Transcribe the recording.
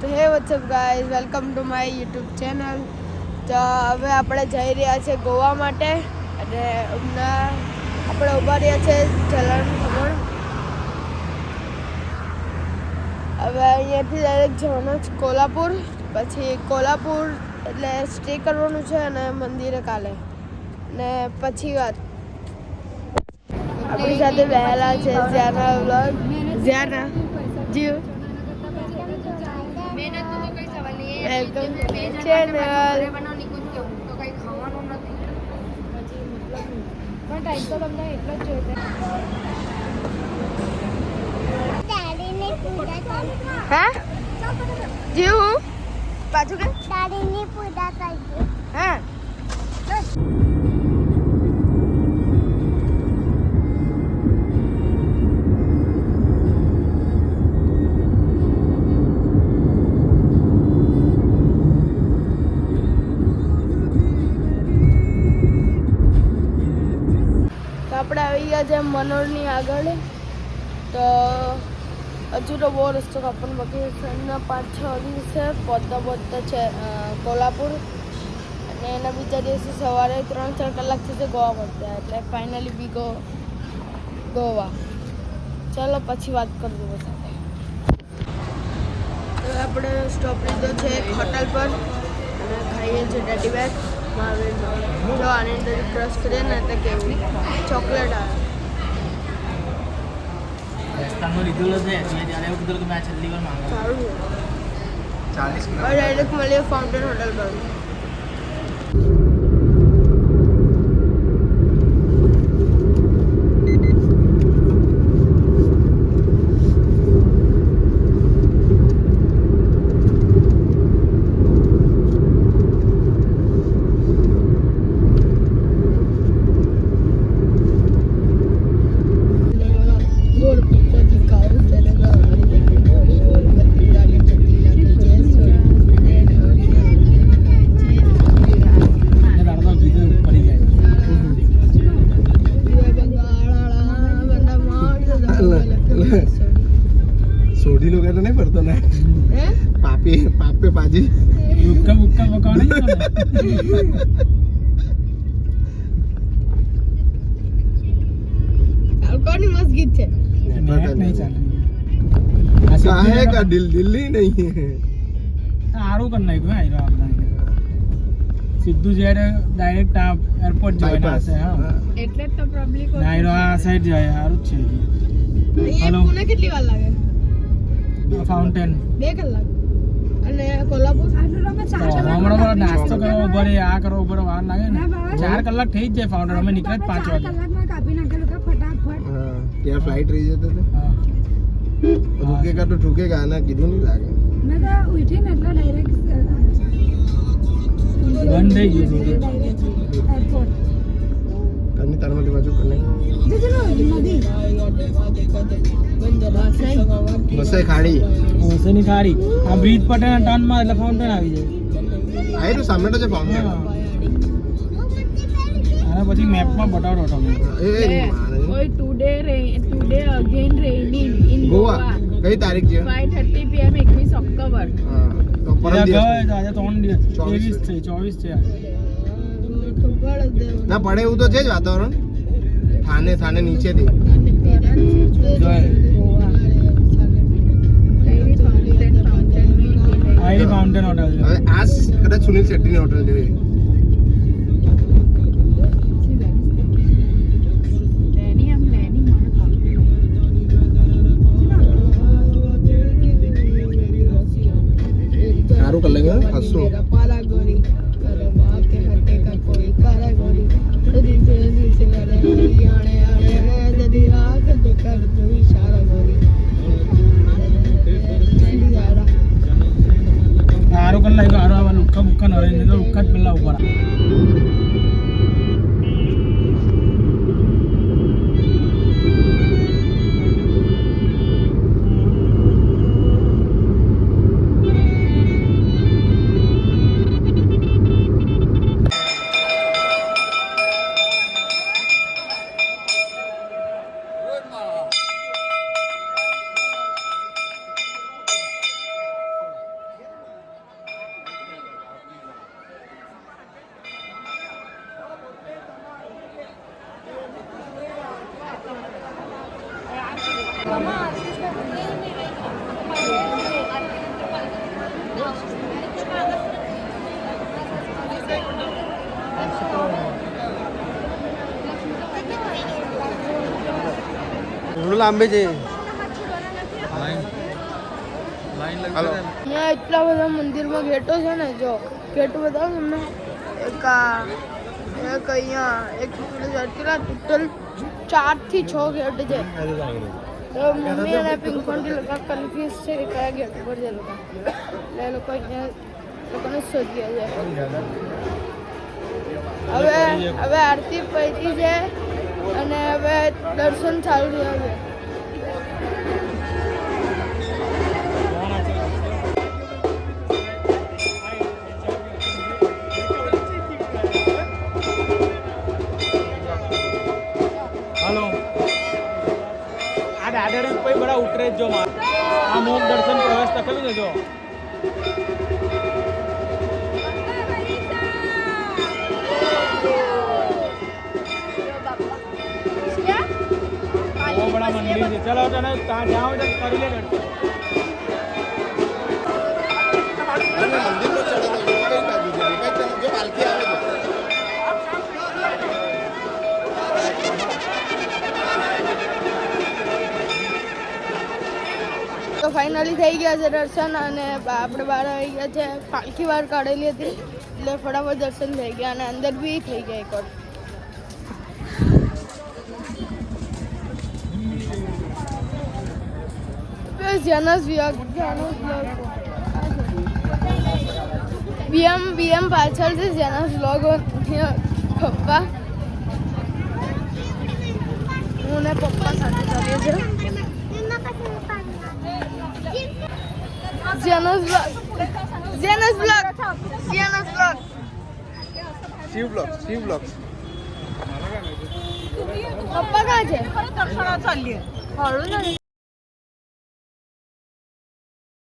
તો hey what's up guys, welcome to my YouTube channel. તો હવે આપણે જઈ રહ્યા છે ગોવા માટે અને હમણાં આપણે ઊભા રહ્યા છે જલણ ખબર. હવે અહીંયાથી ડાયરેક્ટ જવાનું છે કોલ્હાપુર, પછી કોલ્હાપુર એટલે સ્ટે કરવાનું છે અને મંદિરે કાલે ને પછી વાત. આપણી સાથે વહેલા છે જ્યાંના વ્લોગ જ્યાંના જીવ વેલકમ ચેનલ. હા જીવ પાછું કે દાદીની પૂજા કરજો. હા આપણે આવી ગયા છે મનોરની આગળ. તો હજુ તો બહુ રસ્તો કાપવાનો બાકી છે. એના 5-6 દિવસે પહોંચતા છે કોલ્હાપુર અને એના બીજા દિવસે સવારે 3-4 કલાક થશે ગોવા પહોંચ્યા. એટલે ફાઇનલી વી ગો ગોવા. ચાલો પછી વાત કરજો સાથે. હવે આપણે સ્ટોપ લીધો છે એક હોટલ પર અને ખાઈએ છીએ ડેડી બેગ. જો આની અંદર ક્રશ કરીએ ને એટલે કેવું ચોકલેટ આવે. રસ્તામાં લીધેલો છે મેં ત્યારે એવું કીધું કે મેં છેલ્લી વાર માંગુ સારું છે. 40 કિલો હવે ડાયરેક્ટ મળીએ ફાઉન્ટેન હોટલ પર. सोडी लोग तो नहीं पड़ता ना पापे पापे पाजी ઉક્કા ઉક્કા પકાવને કોની મસ્ત ગીત છે. નહીં ચાલે काहे का दिल्ली नहीं है સારું કરી નાખ્યું આયરો આપણે સીધું જ્યારે ડાયરેક્ટ આ એરપોર્ટ જવાના હશે. હા એટલે જ તો પબ્લિક આયરો આ સાઈડ જાય સારું જ છે. અહીંયા પુણે કેટલી વાર લાગે? ફાઉન્ટેન 2 કલાક. અને કોલ્હાપુર હમણાં નાસ્તો કરવો પડે આ કરવો પડે વાર લાગે ને 4 કલાક થઈ જ જાય ફાઉન્ટેન. અમે નીકળે જ 5 વાગે. क्या फ्लाइट रही जाते थे હા रुकेगा तो ठुकेगा ना किधर नहीं लागे બંધ થઈ ગયું करनी तारमती बाजू करने बस खाड़ी ઓસની ખાડી આ બ્રિજ પટેલ ટર્ન માં એટલે ફાઉન્ટેન આવી જાય. आए तो सामने तो जो फाउंटेन અને પછી મેપમાં બતાવડો તમે ઓય today again raining in Goa कई तारीख है 5:30 PM 21 ઓક્ટોબર. हाँ तो परम આજે दिवस આજે 3 દિવસ 23 છે 24 છે. ना पड़े वो तो है वातावरण थाने थाने नीचे थी આઈરી ફાઉન્ટેન હોટલ છે. હવે આ કદાચ સુનિલ શેટ્ટીની હોટલ છે. સારું કરી લેંગે હસું સારું કરી લાગ્યું. સારું આવા લુક્કા બુક્કા ન રહે નહીં તો લુક્કા જ પેલા ઉપર લાંબી છે હાલો અહીંયા એટલા બધા મંદિરમાં ગેટો છે ને, જો ગેટ બતાવો તમને. એક અહીંયા એક કેટલા ટોટલ 4 થી 6 ગેટ છે. તો મમ્મી અને પિંકોન્ટી લોકો કન્ફ્યુઝ છે કે કયા ગેટ પર છે લોકો, એટલે એ લોકો અહીંયા લોકોને શોધ્યા છે. હવે આરતી પતી છે અને હવે દર્શન ચાલુ થયા છે. हेलो आ दादर पे बड़ा उतरे जो मार आ मोक दर्शन प्रवेश तक भी जो वो बड़ा मंदिर है. चलो चलो कहाँ जाओ तो कर ले दर्शन. મંદિરમાં ચડેલો કઈ બાજુ છે જો પાલખી આવે છે. તો ફાઇનલી થઈ ગયા છે દર્શન અને આપણે બહાર આવી ગયા છે. પાલખી બહાર કાઢેલી હતી એટલે ફટાફટ દર્શન થઈ ગયા અને અંદર બી થઈ ગયા એકવાર. જેનસ બીએમ પાછળ છે જેનસ વ્લોગ પપ્પા હું ને પપ્પા સાથે ચાલીએ છીએ. જેનસ વ્લોગ શિવ બ્લોગ્સ પપ્પા ક્યાં છે? ચાલીએ